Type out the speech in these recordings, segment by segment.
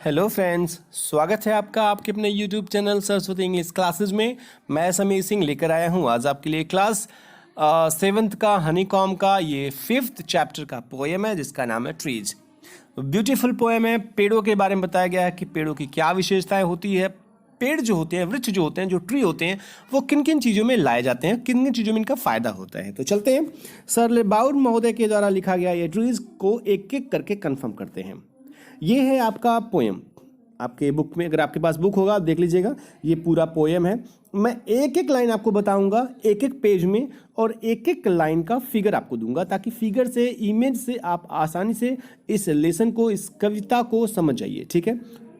Hello friends, स्वागत है आपका आपके अपने YouTube channel Saraswati English classes में। मैं समीर सिंह लेकर आया हूँ आज आपके लिए क्लास 7th का हनीकॉम का ये 5th चैप्टर का पोएम है जिसका नाम है ट्रीज। ब्यूटीफुल पोएम है। पेड़ों के बारे में बताया गया है कि पेड़ों की क्या विशेषताएं होती है, पेड़ जो होते हैं, वृक्ष जो होते हैं, जो ट्री होते हैं, वो किन किन चीज़ों में लाए जाते हैं, किन किन चीज़ों में इनका फ़ायदा होता है। तो चलते हैं, सर लेबाउड महोदय के द्वारा लिखा गया ये ट्रीज को एक एक करके कन्फर्म करते हैं। ये है आपका पोएम। आपके बुक में, अगर आपके पास बुक होगा आप देख लीजिएगा, ये पूरा पोएम है। मैं एक एक लाइन आपको बताऊंगा एक एक पेज में, और एक एक लाइन का फिगर आपको दूंगा ताकि फिगर से, इमेज से आप आसानी से इस लेसन को, इस कविता को समझ जाइए। ठीक है,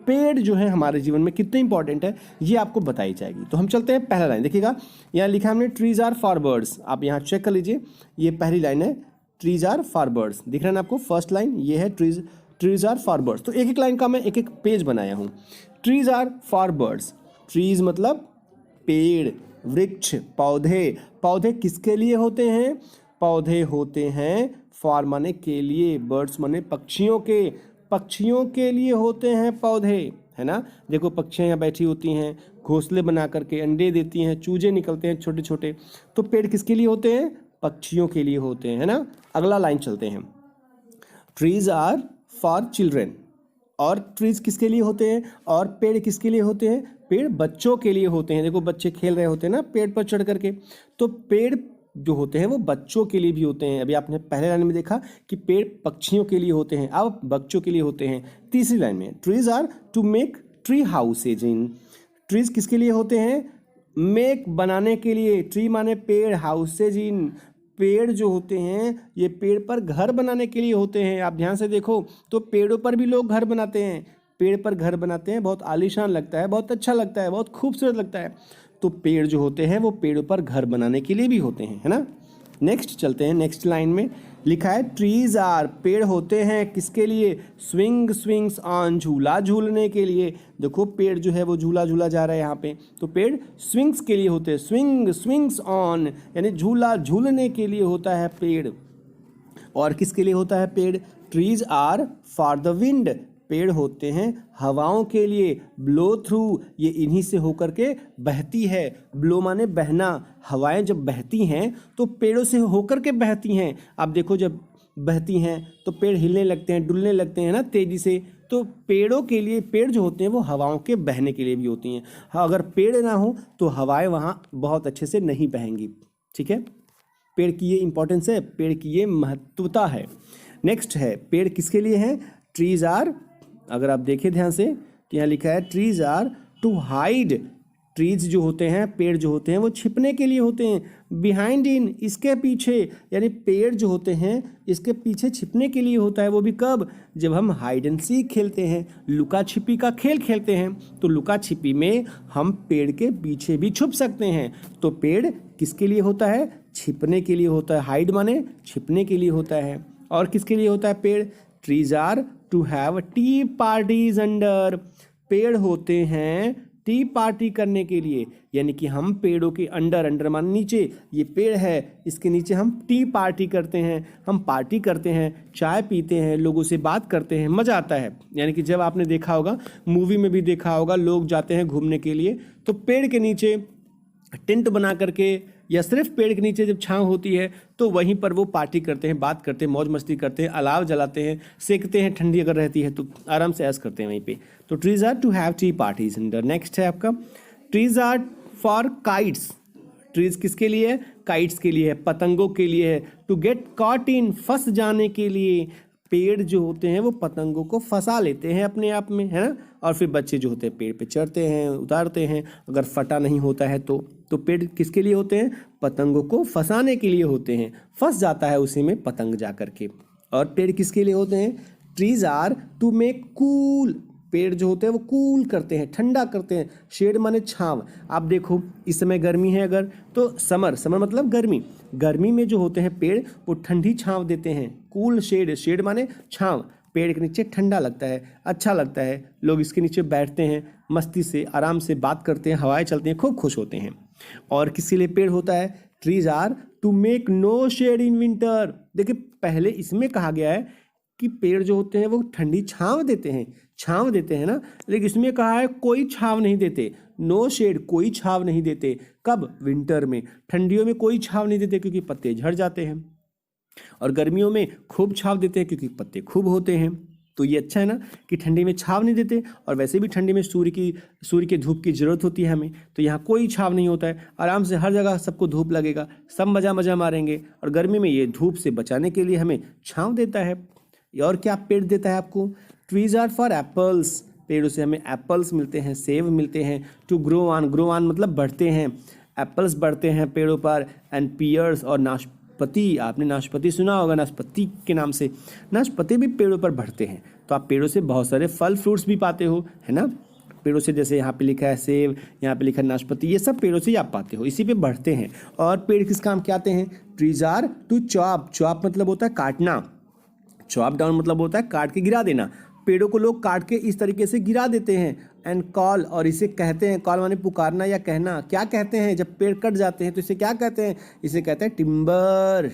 पेड़ जो है हमारे जीवन में कितने इंपॉर्टेंट है ये आपको बताई जाएगी। तो हम चलते हैं, पहला लाइन देखिएगा, यहाँ लिखा हमने ट्रीज आर फॉर बर्ड्स। आप यहाँ चेक कर लीजिए, ये पहली लाइन है, ट्रीज आर फॉर बर्ड्स। दिख रहा है ना आपको, फर्स्ट लाइन ये है, ट्रीज आर फॉर बर्ड्स। तो एक एक लाइन का मैं एक एक पेज बनाया हूँ। Trees are for birds, trees मतलब पेड़, वृक्ष, पौधे। पौधे किसके लिए होते हैं? पौधे होते हैं फॉर माने के लिए, बर्ड्स माने पक्षियों के, पक्षियों के लिए होते हैं पौधे, है ना। देखो पक्षियाँ यहाँ बैठी होती हैं, घोंसले बना करके अंडे देती हैं, चूजे निकलते हैं छोटे छोटे। तो पेड़ किसके लिए होते हैं? पक्षियों के लिए होते हैं, है ना। अगला लाइन चलते हैं, ट्रीज आर फॉर चिल्ड्रेन। और ट्रीज किसके लिए होते हैं? और पेड़ किसके लिए होते हैं? पेड़ बच्चों के लिए होते हैं। देखो बच्चे खेल रहे होते हैं ना पेड़ पर चढ़ करके, तो पेड़ जो होते हैं वो बच्चों के लिए भी होते हैं। अभी आपने पहले लाइन में देखा कि पेड़ पक्षियों के लिए होते हैं, अब बच्चों के लिए होते हैं। तीसरी लाइन में, trees are to make tree houses in. Trees किसके लिए होते हैं? मेक बनाने के लिए, ट्री माने पेड़, हाउसेज इन पेड़ जो होते हैं ये पेड़ पर घर बनाने के लिए होते हैं। आप ध्यान से देखो तो पेड़ों पर भी लोग घर बनाते हैं, पेड़ पर घर बनाते हैं, बहुत आलीशान लगता है, बहुत अच्छा लगता है, बहुत खूबसूरत लगता है। तो पेड़ जो होते हैं वो पेड़ों पर घर बनाने के लिए भी होते हैं, है ना। नेक्स्ट चलते हैं, नेक्स्ट लाइन में लिखा है ट्रीज आर, पेड़ होते हैं किसके लिए? स्विंग स्विंग्स ऑन, झूला झूलने के लिए। देखो पेड़ जो है वो झूला झूला जा रहा है यहाँ पे, तो पेड़ स्विंग्स के लिए होते हैं, स्विंग स्विंग्स ऑन यानी झूला झूलने के लिए होता है पेड़। और किसके लिए होता है पेड़? Trees are for the wind, पेड़ होते हैं हवाओं के लिए। ब्लो थ्रू, ये इन्हीं से होकर के बहती है। ब्लो माने बहना, हवाएं जब बहती हैं तो पेड़ों से होकर के बहती हैं। आप देखो जब बहती हैं तो पेड़ हिलने लगते हैं, डुलने लगते हैं ना तेजी से। तो पेड़ों के लिए, पेड़ जो होते हैं वो हवाओं के बहने के लिए भी होती हैं। अगर पेड़ ना हो तो हवाएं वहाँ बहुत अच्छे से नहीं बहेंगी। ठीक है, पेड़ की ये इंपॉर्टेंस है, पेड़ की ये महत्वता है। नेक्स्ट है, पेड़ किसके लिए है? ट्रीज आर, अगर आप देखें ध्यान से तो यहाँ लिखा है trees are to hide. Trees जो होते हैं, पेड़ जो होते हैं वो छिपने के लिए होते हैं। बिहाइंड इन, इसके पीछे, यानी पेड़ जो होते हैं इसके पीछे छिपने के लिए होता है। वो भी कब? जब हम हाइड एंड सीक खेलते हैं, लुका छिपी का खेल खेलते हैं, तो लुका छिपी में हम पेड़ के पीछे भी छुप सकते हैं। तो पेड़ किसके लिए होता है? छिपने के लिए होता है। हाइड माने छिपने के लिए होता है। और किसके लिए होता है पेड़? Trees are to have tea parties under, पेड़ होते हैं टी पार्टी करने के लिए, यानी कि हम पेड़ों के अंडर, अंडर मान नीचे, ये पेड़ है इसके नीचे हम टी पार्टी करते हैं, हम पार्टी करते हैं, चाय पीते हैं, लोगों से बात करते हैं, मज़ा आता है। यानी कि जब आपने देखा होगा, मूवी में भी देखा होगा, लोग जाते हैं घूमने के लिए तो पेड़ के नीचे टेंट बना करके, या सिर्फ पेड़ के नीचे जब छांव होती है तो वहीं पर वो पार्टी करते हैं, बात करते हैं, मौज मस्ती करते हैं, अलाव जलाते हैं, सेकते हैं, ठंडी अगर रहती है तो आराम से ऐश करते हैं वहीं पे। तो trees are to have tea parties under. Next है आपका, trees are for kites. Trees किसके लिए है? काइट्स के लिए है, पतंगों के लिए है। टू गेट कॉट इन, फंस जाने के लिए। पेड़ जो होते हैं वो पतंगों को फंसा लेते हैं अपने आप में, है ना। और फिर बच्चे जो होते हैं पेड़ पे चढ़ते हैं, उतारते हैं, अगर फटा नहीं होता है तो पेड़ किसके लिए होते हैं? पतंगों को फंसाने के लिए होते हैं, फंस जाता है उसी में पतंग जा करके। और पेड़ किसके लिए होते हैं? Trees are to make cool, पेड़ जो होते हैं वो कूल करते हैं, ठंडा करते हैं। शेड माने छांव। आप देखो इस समय गर्मी है अगर, तो समर, समर मतलब गर्मी, गर्मी में जो होते हैं पेड़ वो ठंडी छांव देते हैं। कूल शेड, शेड माने छांव, पेड़ के नीचे ठंडा लगता है, अच्छा लगता है, लोग इसके नीचे बैठते हैं, मस्ती से आराम से बात करते हैं, हवाएं चलती हैं, खूब खुश होते हैं। और किसी लिए पेड़ होता है? Trees are to make no shade in winter. देखिए पहले इसमें कहा गया है कि पेड़ जो होते हैं वो ठंडी छांव देते हैं ना, लेकिन इसमें कहा है कोई छांव नहीं देते, नो शेड, कोई छांव नहीं देते। कब? विंटर में, ठंडियों में कोई छांव नहीं देते क्योंकि पत्ते झड़ जाते हैं, और गर्मियों में खूब छांव देते हैं क्योंकि पत्ते खूब होते हैं। तो ये अच्छा है ना कि ठंडी में छांव नहीं देते, और वैसे भी ठंडी में सूर्य की धूप की जरूरत होती है हमें, तो यहाँ कोई छांव नहीं होता है, आराम से हर जगह सबको धूप लगेगा, सब मजा मारेंगे। और गर्मी में ये धूप से बचाने के लिए हमें छांव देता है। और क्या पेड़ देता है आपको? ट्रीज आर फॉर एप्पल्स, पेड़ों से हमें एप्पल्स मिलते हैं, सेब मिलते हैं। टू ग्रो ऑन मतलब बढ़ते हैं, एप्पल्स बढ़ते हैं पेड़ों पर। एंड पियर्स, और नाशपाती, आपने नाशपाती सुना होगा, नाशपाती के नाम से, नाशपाती भी पेड़ों पर बढ़ते हैं। तो आप पेड़ों से बहुत सारे फल फ्रूट्स भी पाते हो, है ना। पेड़ों से, जैसे यहाँ पे लिखा है सेब, यहाँ पे लिखा है नाशपाती, ये सब पेड़ों से ही आप पाते हो, इसी पे बढ़ते हैं। और पेड़ किस काम के आते हैं? Trees are to chop, chop मतलब होता है काटना, चॉप डाउन मतलब होता है काट के गिरा देना। पेड़ों को लोग काट के इस तरीके से गिरा देते हैं। एंड कॉल, और इसे कहते हैं, कॉल माने पुकारना या कहना, क्या कहते हैं जब पेड़ कट जाते हैं तो इसे क्या कहते हैं? इसे कहते हैं टिम्बर।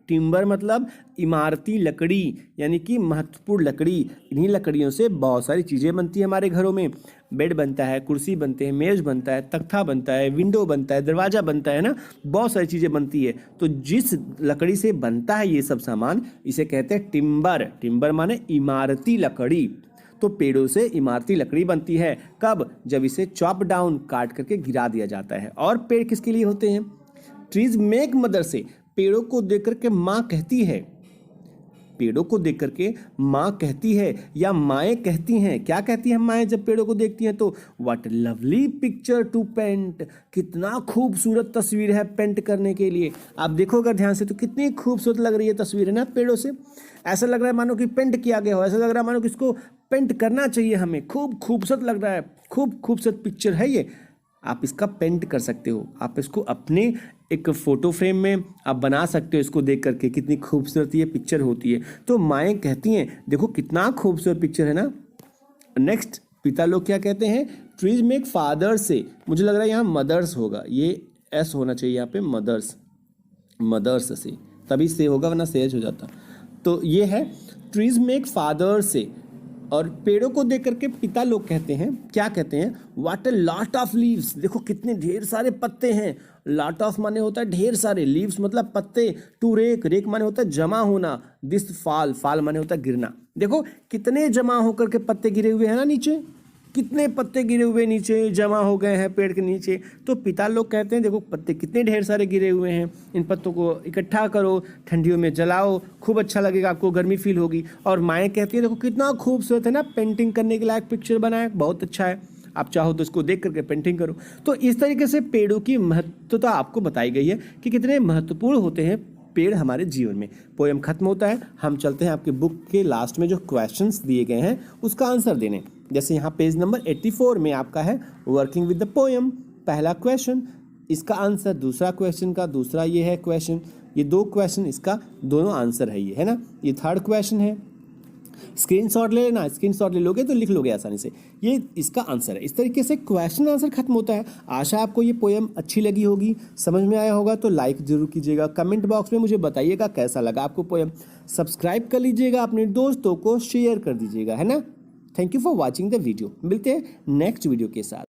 टिम्बर मतलब इमारती लकड़ी, यानी कि महत्वपूर्ण लकड़ी। इन्हीं लकड़ियों से बहुत सारी चीज़ें बनती हैं हमारे घरों में। बेड बनता है, कुर्सी बनते हैं, मेज बनता है, तख्ता बनता है, विंडो बनता है, दरवाज़ा बनता है ना, बहुत सारी चीज़ें बनती है। तो जिस लकड़ी से बनता है ये सब सामान, इसे कहते हैं टिम्बर। टिम्बर माने इमारती लकड़ी। तो पेड़ों से इमारती लकड़ी बनती है। कब? जब इसे चॉप डाउन, काट करके गिरा दिया जाता है। और पेड़ किसके लिए होते हैं? ट्रीज मेक मदर से, पेड़ों को देख करके माँ कहती है, पेड़ों को देख करके माँ कहती है या माएँ कहती हैं। क्या कहती हैं माएँ जब पेड़ों को देखती हैं? तो what lovely picture to paint, कितना खूबसूरत तस्वीर है पेंट करने के लिए। आप देखो अगर ध्यान से तो कितनी खूबसूरत लग रही है तस्वीर, है ना। पेड़ों से ऐसा लग रहा है मानो कि पेंट किया गया हो, ऐसा लग रहा है मानो कि इसको पेंट करना चाहिए हमें, खूब खूबसूरत लग रहा है, खूब खूबसूरत पिक्चर है ये। आप इसका पेंट कर सकते हो, आप इसको अपने एक फ़ोटो फ्रेम में आप बना सकते हो, इसको देख करके कितनी खूबसूरत ये पिक्चर होती है। तो माएँ कहती हैं, देखो कितना खूबसूरत पिक्चर है ना। नेक्स्ट, पिता लोग क्या कहते हैं? ट्रीज मेक फादर्स से, मुझे लग रहा है यहाँ मदर्स होगा, ये एस होना चाहिए यहाँ पे, मदर्स, मदर्स से, तभी से होगा वरना सेज हो जाता। तो ये है ट्रीज मेक फादर्स से। और पेड़ों को देख करके पिता लोग कहते हैं, क्या कहते हैं? What a lot of leaves, देखो कितने ढेर सारे पत्ते हैं। लॉट ऑफ माने होता है ढेर सारे, लीव्स मतलब पत्ते। टू रेक, रेक माने होता है जमा होना। दिस फाल, फाल माने होता है गिरना। देखो कितने जमा होकर के पत्ते गिरे हुए हैं ना नीचे, कितने पत्ते गिरे हुए नीचे जमा हो गए हैं पेड़ के नीचे। तो पिता लोग कहते हैं, देखो पत्ते कितने ढेर सारे गिरे हुए हैं, इन पत्तों को इकट्ठा करो, ठंडियों में जलाओ, खूब अच्छा लगेगा, आपको गर्मी फील होगी। और माएँ कहती है, देखो कितना खूबसूरत है ना, पेंटिंग करने के लायक पिक्चर बना है, बहुत अच्छा है, आप चाहो तो इसको देख करके पेंटिंग करो। तो इस तरीके से पेड़ों की महत्वता आपको बताई गई है कि कितने महत्वपूर्ण होते हैं पेड़ हमारे जीवन में। पोएम खत्म होता है, हम चलते हैं आपके बुक के लास्ट में जो क्वेश्चंस दिए गए हैं उसका आंसर देने। जैसे यहाँ पेज नंबर 84 में आपका है वर्किंग विद द पोएम, पहला क्वेश्चन, इसका आंसर दूसरा क्वेश्चन का, दूसरा ये है क्वेश्चन, ये दो क्वेश्चन, इसका दोनों आंसर है ये, है ना। ये थर्ड क्वेश्चन है, स्क्रीनशॉट ले लेना, स्क्रीनशॉट ले लोगे तो लिख लोगे आसानी से, ये इसका आंसर है। इस तरीके से क्वेश्चन आंसर खत्म होता है। आशा आपको ये पोएम अच्छी लगी होगी, समझ में आया होगा। तो लाइक जरूर कीजिएगा, कमेंट बॉक्स में मुझे बताइएगा कैसा लगा आपको पोएम, सब्सक्राइब कर लीजिएगा, अपने दोस्तों को शेयर कर दीजिएगा, है ना। Thank you for watching the video, मिलते हैं नेक्स्ट वीडियो के साथ।